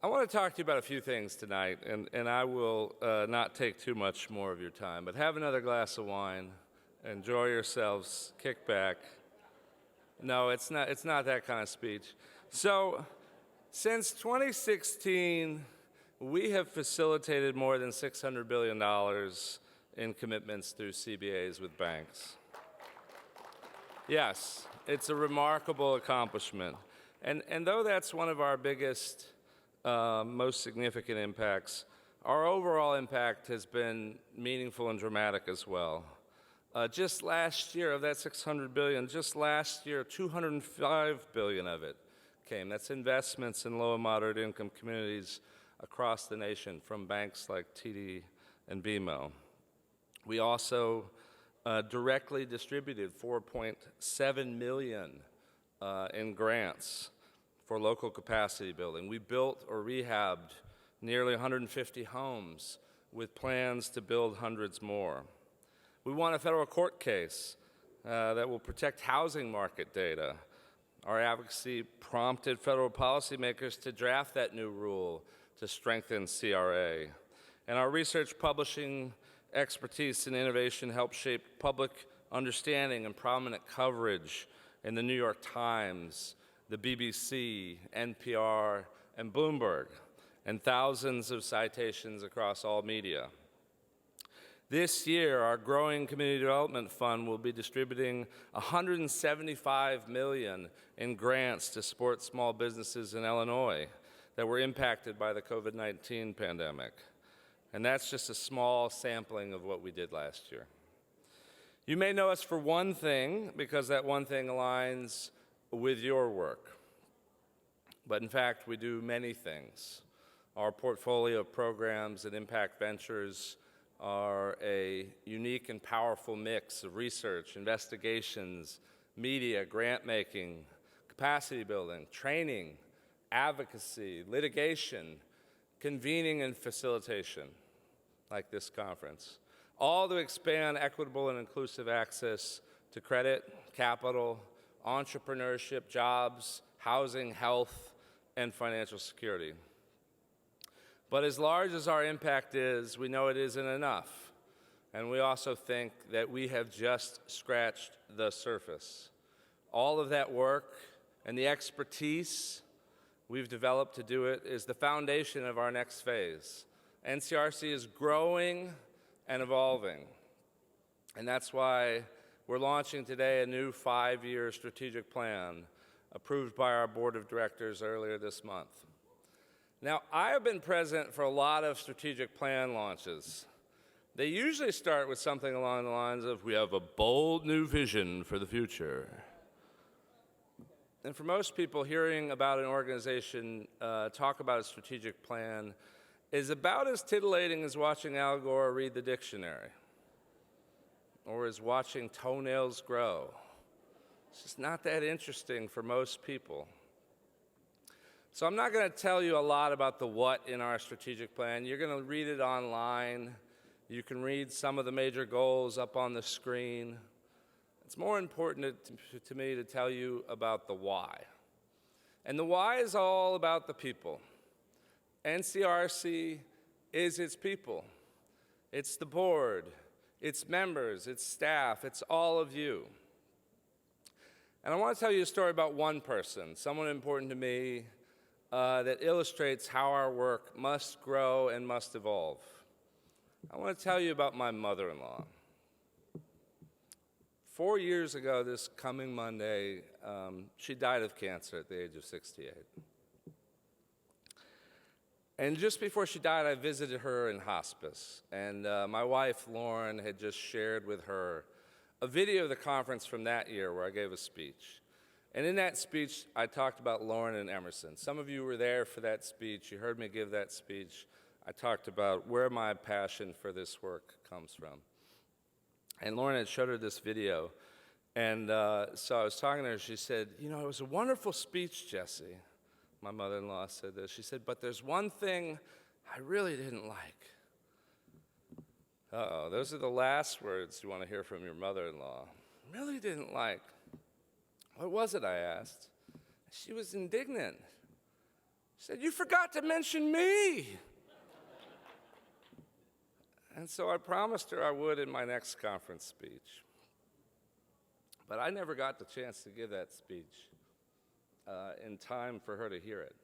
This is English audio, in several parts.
I want to talk to you about a few things tonight, and I will not take too much more of your time, but have another glass of wine, enjoy yourselves, kick back. No, it's not that kind of speech. So, since 2016, we have facilitated more than $600 billion in commitments through CBAs with banks. Yes, it's a remarkable accomplishment. And though that's one of our biggest, most significant impacts, our overall impact has been meaningful and dramatic as well. Just last year, of that $600 billion, just last year, $205 billion of it came. That's investments in low and moderate income communities across the nation from banks like TD and BMO. We also directly distributed $4.7 million in grants for local capacity building. We built or rehabbed nearly 150 homes with plans to build hundreds more. We won a federal court case that will protect housing market data. Our advocacy prompted federal policymakers to draft that new rule to strengthen CRA. And our research publishing expertise and innovation helped shape public understanding and prominent coverage in the New York Times, the BBC, NPR, and Bloomberg, and thousands of citations across all media. This year, our growing Community Development Fund will be distributing $175 million in grants to support small businesses in Illinois that were impacted by the COVID-19 pandemic. And that's just a small sampling of what we did last year. You may know us for one thing, because that one thing aligns with your work. But in fact, we do many things. Our portfolio of programs and impact ventures are a unique and powerful mix of research, investigations, media, grant making, capacity building, training, advocacy, litigation, convening and facilitation, like this conference, all to expand equitable and inclusive access to credit, capital, entrepreneurship, jobs, housing, health, and financial security. But as large as our impact is, we know it isn't enough. And we also think that we have just scratched the surface. All of that work and the expertise we've developed to do it is the foundation of our next phase. NCRC is growing and evolving. And that's why we're launching today a new 5-year strategic plan approved by our board of directors earlier this month. Now, I have been present for a lot of strategic plan launches. They usually start with something along the lines of, we have a bold new vision for the future. And for most people, hearing about an organization talk about a strategic plan is about as titillating as watching Al Gore read the dictionary, or as watching toenails grow. It's just not that interesting for most people. So I'm not going to tell you a lot about the what in our strategic plan. You're going to read it online. You can read some of the major goals up on the screen. It's more important to me to tell you about the why. And the why is all about the people. NCRC is its people. It's the board, its members, its staff, it's all of you. And I want to tell you a story about one person, someone important to me, that illustrates how our work must grow and must evolve. I want to tell you about my mother-in-law. 4 years ago, this coming Monday, she died of cancer at the age of 68. And just before she died, I visited her in hospice. And my wife, Lauren, had just shared with her a video of the conference from that year where I gave a speech. And in that speech, I talked about Lauren and Emerson. Some of you were there for that speech. You heard me give that speech. I talked about where my passion for this work comes from. And Lauren had showed her this video. And so I was talking to her. She said, "You know, it was a wonderful speech, Jesse." My mother-in-law said this. She said, "But there's one thing I really didn't like." Uh-oh, those are the last words you want to hear from your mother-in-law. Really didn't like. What was it, I asked. She was indignant. She said, "You forgot to mention me." And so I promised her I would in my next conference speech. But I never got the chance to give that speech in time for her to hear it.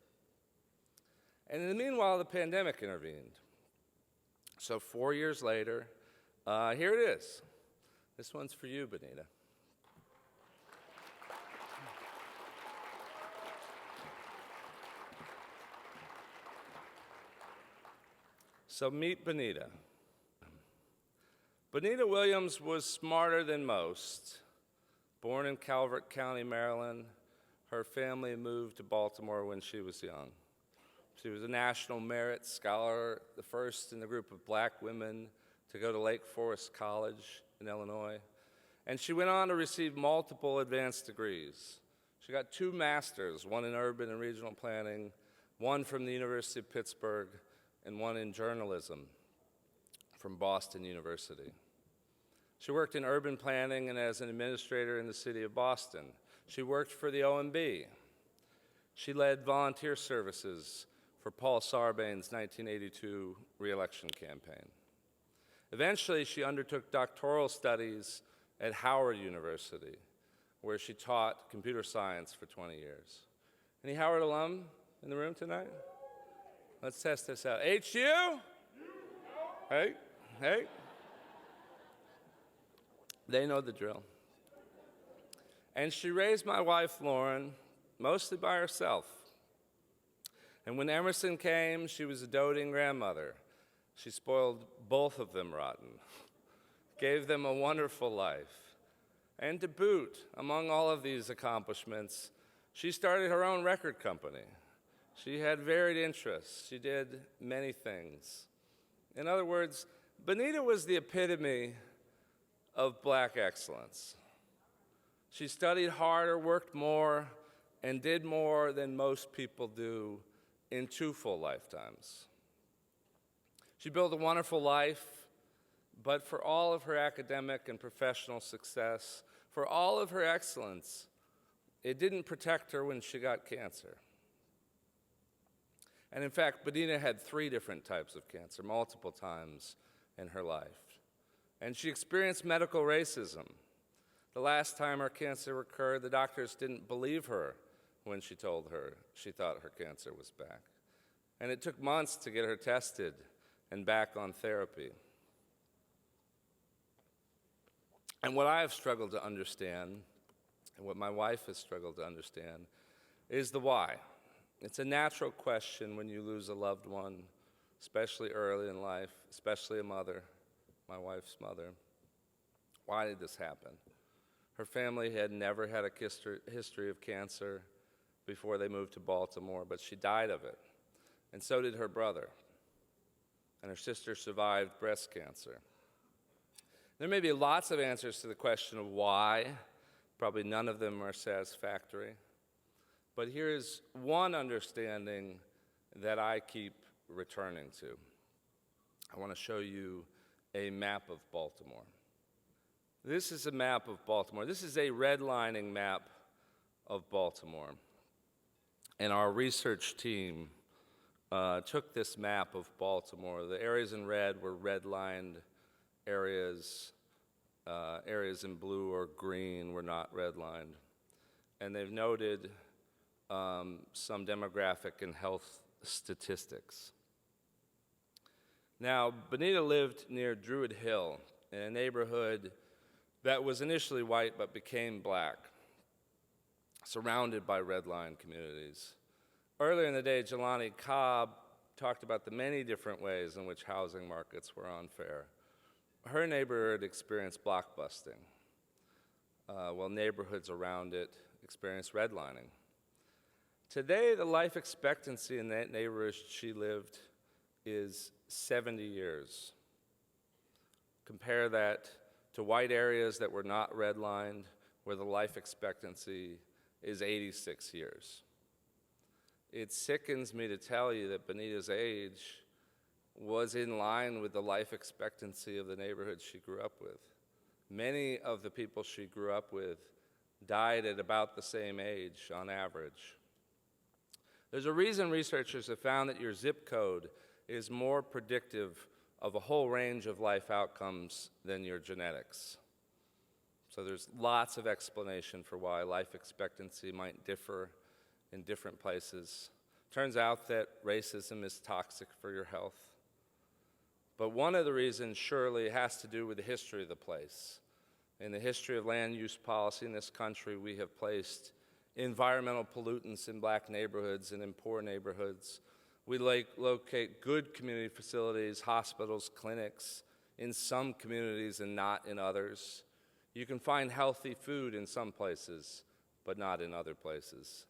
And in the meanwhile, the pandemic intervened. So 4 years later, here it is. This one's for you, Benita. So meet Benita. Benita Williams was smarter than most. Born in Calvert County, Maryland, her family moved to Baltimore when she was young. She was a National Merit Scholar, the first in the group of black women to go to Lake Forest College in Illinois. And she went on to receive multiple advanced degrees. She got 2 masters, one in urban and regional planning, one from the University of Pittsburgh, and one in journalism from Boston University. She worked in urban planning and as an administrator in the city of Boston. She worked for the OMB. She led volunteer services for Paul Sarbanes' 1982 re-election campaign. Eventually, she undertook doctoral studies at Howard University, where she taught computer science for 20 years. Any Howard alum in the room tonight? Let's test this out. HU? Hey, hey. They know the drill. And she raised my wife, Lauren, mostly by herself. And when Emerson came, she was a doting grandmother. She spoiled both of them rotten, gave them a wonderful life. And to boot, among all of these accomplishments, she started her own record company. She had varied interests. She did many things. In other words, Benita was the epitome of black excellence. She studied harder, worked more, and did more than most people do in 2 full lifetimes. She built a wonderful life, but for all of her academic and professional success, for all of her excellence, it didn't protect her when she got cancer. And in fact, Benita had 3 different types of cancer, multiple times in her life. And she experienced medical racism. The last time her cancer occurred, the doctors didn't believe her when she told her she thought her cancer was back. And it took months to get her tested and back on therapy. And what I have struggled to understand, and what my wife has struggled to understand, is the why. It's a natural question when you lose a loved one, especially early in life, especially a mother, my wife's mother. Why did this happen? Her family had never had a history of cancer before they moved to Baltimore, but she died of it, and so did her brother. And her sister survived breast cancer. There may be lots of answers to the question of why. Probably none of them are satisfactory. But here is one understanding that I keep returning to. I want to show you a map of Baltimore. This is a map of Baltimore. This is a redlining map of Baltimore. And our research team took this map of Baltimore. The areas in red were redlined areas. Areas in blue or green were not redlined. And they've noted some demographic and health statistics. Now, Benita lived near Druid Hill, in a neighborhood that was initially white but became black, surrounded by redline communities. Earlier in the day, Jelani Cobb talked about the many different ways in which housing markets were unfair. Her neighborhood experienced blockbusting, while neighborhoods around it experienced redlining. Today, the life expectancy in that neighborhood she lived is 70 years. Compare that to white areas that were not redlined, where the life expectancy is 86 years. It sickens me to tell you that Benita's age was in line with the life expectancy of the neighborhood she grew up with. Many of the people she grew up with died at about the same age on average. There's a reason researchers have found that your zip code is more predictive of a whole range of life outcomes than your genetics. So there's lots of explanation for why life expectancy might differ in different places. Turns out that racism is toxic for your health. But one of the reasons surely has to do with the history of the place. In the history of land use policy in this country, we have placed environmental pollutants in black neighborhoods and in poor neighborhoods. We locate good community facilities, hospitals, clinics in some communities and not in others. You can find healthy food in some places, but not in other places.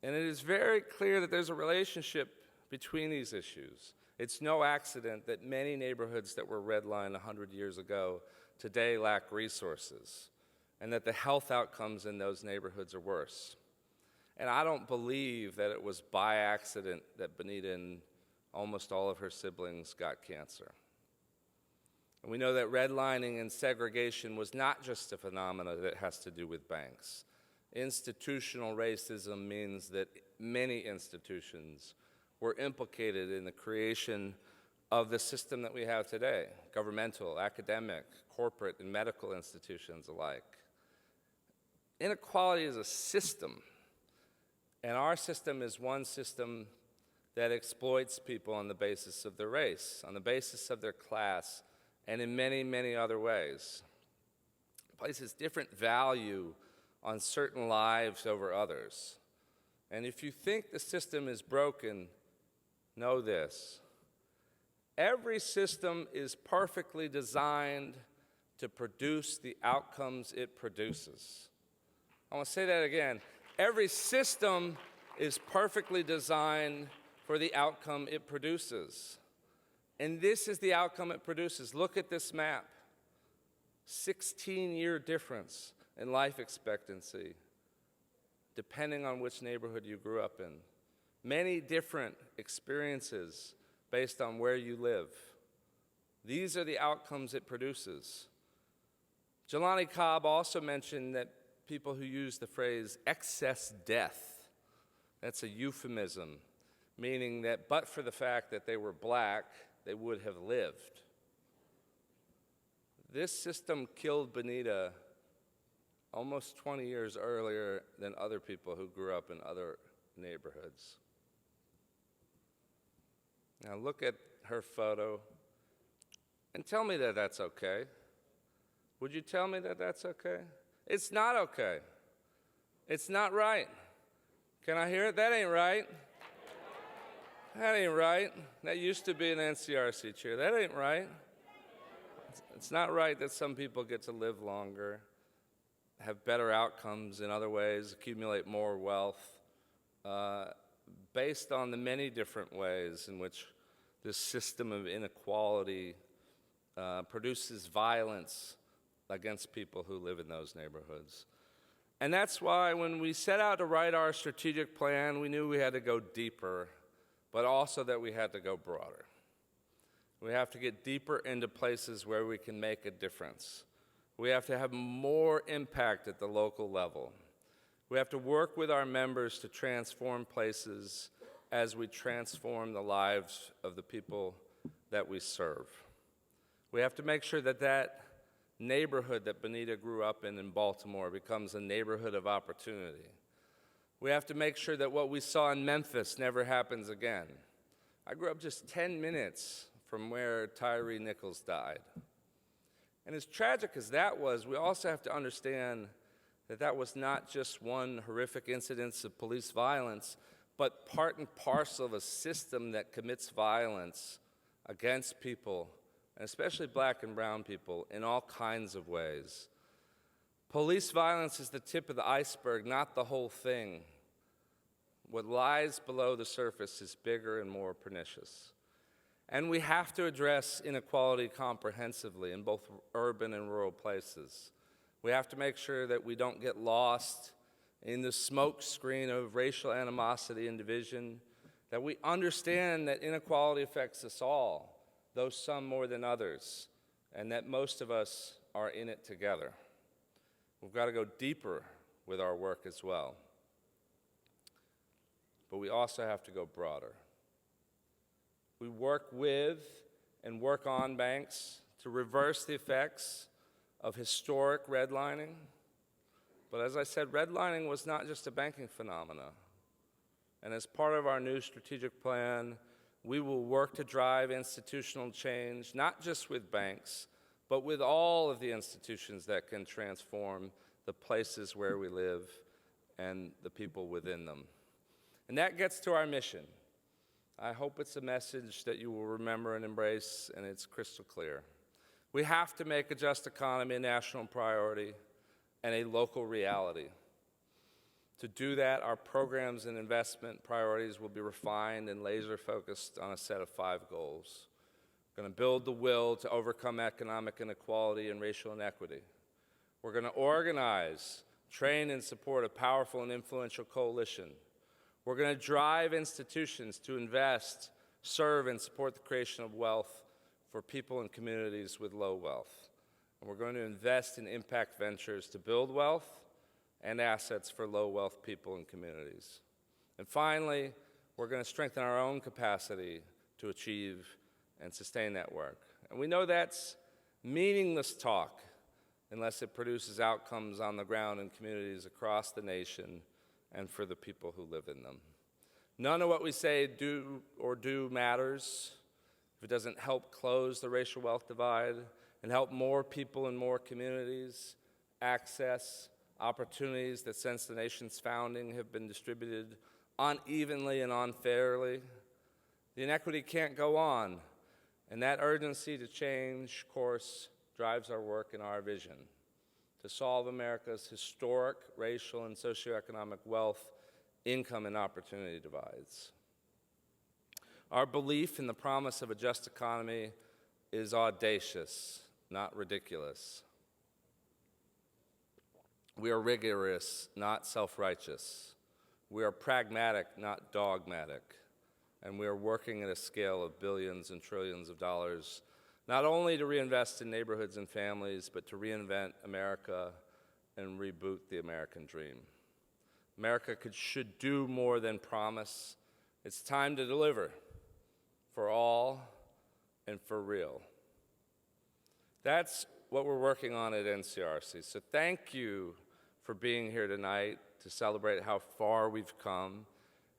And it is very clear that there's a relationship between these issues. It's no accident that many neighborhoods that were redlined 100 years ago today lack resources, and that the health outcomes in those neighborhoods are worse. And I don't believe that it was by accident that Benita and almost all of her siblings got cancer. And we know that redlining and segregation was not just a phenomenon that has to do with banks. Institutional racism means that many institutions were implicated in the creation of the system that we have today, governmental, academic, corporate, and medical institutions alike. Inequality is a system, and our system is one system that exploits people on the basis of their race, on the basis of their class, and in many, many other ways. It places different value on certain lives over others. And if you think the system is broken, know this. Every system is perfectly designed to produce the outcomes it produces. I want to say that again. Every system is perfectly designed for the outcome it produces. And this is the outcome it produces. Look at this map. 16-year difference in life expectancy, depending on which neighborhood you grew up in. Many different experiences based on where you live. These are the outcomes it produces. Jelani Cobb also mentioned that people who use the phrase excess death, that's a euphemism, meaning that but for the fact that they were black, they would have lived. This system killed Benita almost 20 years earlier than other people who grew up in other neighborhoods. Now look at her photo and tell me that that's okay. Would you tell me that that's okay? It's not okay. It's not right. Can I hear it? That ain't right. That ain't right. That used to be an NCRC chair. That ain't right. It's not right that some people get to live longer, have better outcomes in other ways, accumulate more wealth, based on the many different ways in which this system of inequality produces violence against people who live in those neighborhoods. And that's why when we set out to write our strategic plan, we knew we had to go deeper, but also that we had to go broader. We have to get deeper into places where we can make a difference. We have to have more impact at the local level. We have to work with our members to transform places as we transform the lives of the people that we serve. We have to make sure that that neighborhood that Benita grew up in Baltimore becomes a neighborhood of opportunity. We have to make sure that what we saw in Memphis never happens again. I grew up just 10 minutes from where Tyree Nichols died. And as tragic as that was, we also have to understand that that was not just one horrific incidence of police violence, but part and parcel of a system that commits violence against people, and especially black and brown people, in all kinds of ways. Police violence is the tip of the iceberg, not the whole thing. What lies below the surface is bigger and more pernicious. And we have to address inequality comprehensively in both urban and rural places. We have to make sure that we don't get lost in the smoke screen of racial animosity and division, that we understand that inequality affects us all, though some more than others, and that most of us are in it together. We've got to go deeper with our work as well. but we also have to go broader. We work with and work on banks to reverse the effects of historic redlining. But as I said, redlining was not just a banking phenomena. And as part of our new strategic plan, we will work to drive institutional change, not just with banks, but with all of the institutions that can transform the places where we live and the people within them. And that gets to our mission. I hope it's a message that you will remember and embrace, and it's crystal clear. We have to make a just economy a national priority and a local reality. To do that, our programs and investment priorities will be refined and laser-focused on a set of 5 goals. We're going to build the will to overcome economic inequality and racial inequity. We're going to organize, train, and support a powerful and influential coalition. We're going to drive institutions to invest, serve, and support the creation of wealth for people and communities with low wealth. And we're going to invest in impact ventures to build wealth and assets for low-wealth people and communities. And finally, we're going to strengthen our own capacity to achieve and sustain that work. And we know that's meaningless talk unless it produces outcomes on the ground in communities across the nation and for the people who live in them. None of what we say do matters if it doesn't help close the racial wealth divide and help more people in more communities access opportunities that since the nation's founding have been distributed unevenly and unfairly. The inequity can't go on, and that urgency to change course drives our work and our vision to solve America's historic racial and socioeconomic wealth, income, and opportunity divides. Our belief in the promise of a just economy is audacious, not ridiculous. We are rigorous, not self-righteous. We are pragmatic, not dogmatic. And we are working at a scale of billions and trillions of dollars, not only to reinvest in neighborhoods and families, but to reinvent America and reboot the American dream. America should do more than promise. It's time to deliver for all and for real. That's what we're working on at NCRC. So thank you for being here tonight to celebrate how far we've come,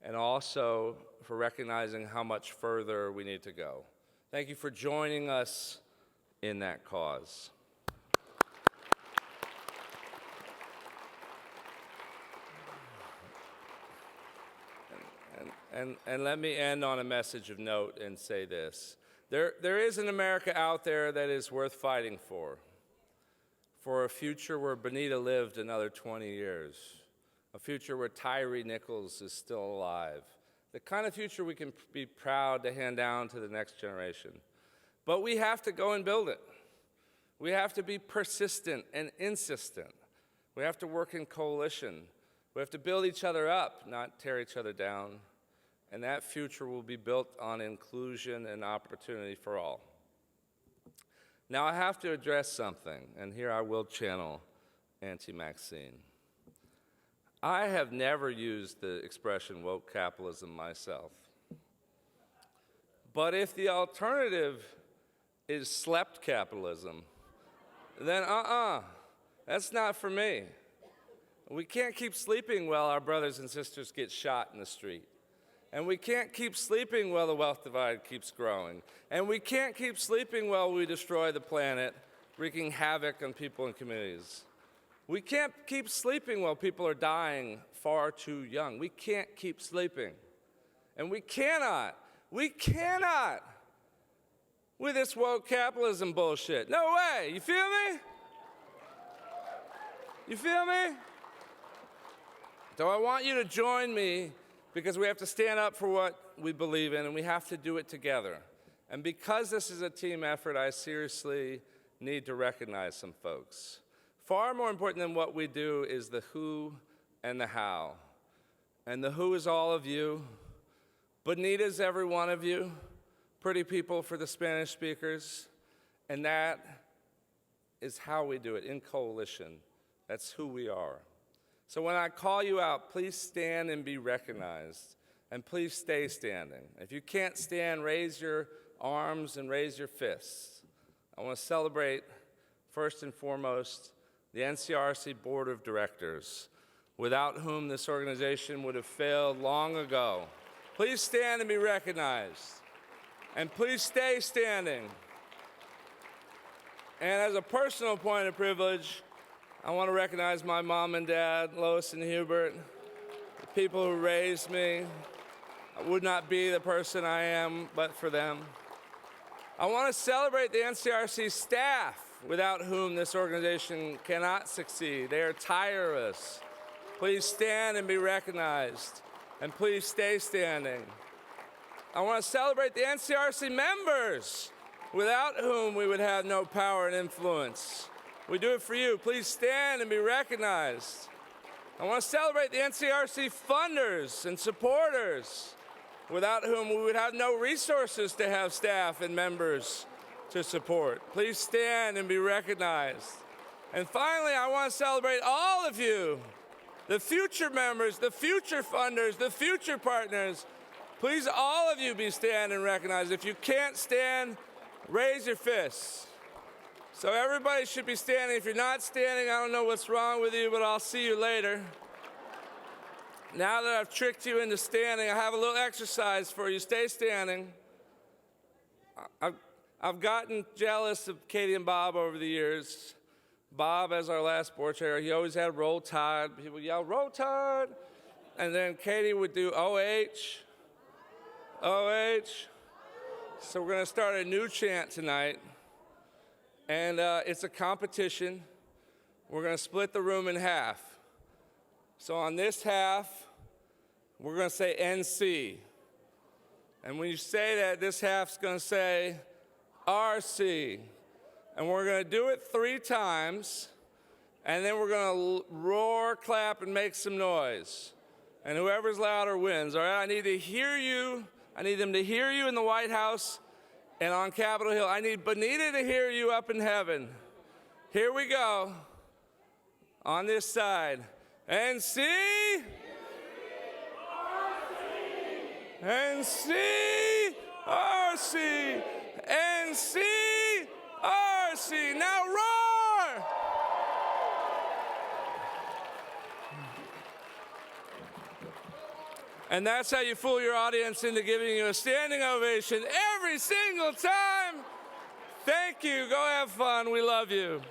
and also for recognizing how much further we need to go. Thank you for joining us in that cause. And let me end on a message of note and say this. There is an America out there that is worth fighting for a future where Benita lived another 20 years, a future where Tyree Nichols is still alive, the kind of future we can be proud to hand down to the next generation. But we have to go and build it. We have to be persistent and insistent. We have to work in coalition. We have to build each other up, not tear each other down. And that future will be built on inclusion and opportunity for all. Now I have to address something, and here I will channel Auntie Maxine. I have never used the expression woke capitalism myself. But if the alternative is slept capitalism, then that's not for me. We can't keep sleeping while our brothers and sisters get shot in the street. And we can't keep sleeping while the wealth divide keeps growing. And we can't keep sleeping while we destroy the planet, wreaking havoc on people and communities. We can't keep sleeping while people are dying far too young. We can't keep sleeping. And we cannot with this woke capitalism bullshit. No way, you feel me? You feel me? So I want you to join me, because we have to stand up for what we believe in, and we have to do it together. And because this is a team effort, I seriously need to recognize some folks. Far more important than what we do is the who and the how. And the who is all of you. Bonita's every one of you. Pretty people for the Spanish speakers. And that is how we do it, in coalition. That's who we are. So when I call you out, please stand and be recognized. and please stay standing. If you can't stand, raise your arms and raise your fists. I want to celebrate, first and foremost, the NCRC Board of Directors, without whom this organization would have failed long ago. Please stand and be recognized. And please stay standing. And as a personal point of privilege, I want to recognize my mom and dad, Lois and Hubert, the people who raised me. I would not be the person I am but for them. I want to celebrate the NCRC staff, without whom this organization cannot succeed. They are tireless. Please stand and be recognized, and please stay standing. I want to celebrate the NCRC members, without whom we would have no power and influence. We do it for you. Please stand and be recognized. I want to celebrate the NCRC funders and supporters, without whom we would have no resources to have staff and members to support. Please stand and be recognized. And finally, I want to celebrate all of you, the future members, the future funders, the future partners. Please, all of you, be stand and recognized. If you can't stand, raise your fists. So everybody should be standing. If you're not standing, I don't know what's wrong with you, but I'll see you later. Now that I've tricked you into standing, I have a little exercise for you. Stay standing. I've gotten jealous of Katie and Bob over the years. Bob, as our last board chair, he always had Roll Tide. People yell, Roll Tide. And then Katie would do OH, OH. So we're going to start a new chant tonight. And it's a competition. We're going to split the room in half. So on this half, we're going to say NC. And when you say that, this half's going to say RC. And we're going to do it 3 times, and then we're going to roar, clap, and make some noise. And whoever's louder wins, all right? I need to hear you. I need them to hear you in the White House and on Capitol Hill. I need Bonita to hear you up in heaven. Here we go. On this side. NC. NC. RC. NC. RC. Now roar! And that's how you fool your audience into giving you a standing ovation every single time. Thank you. Go have fun. We love you.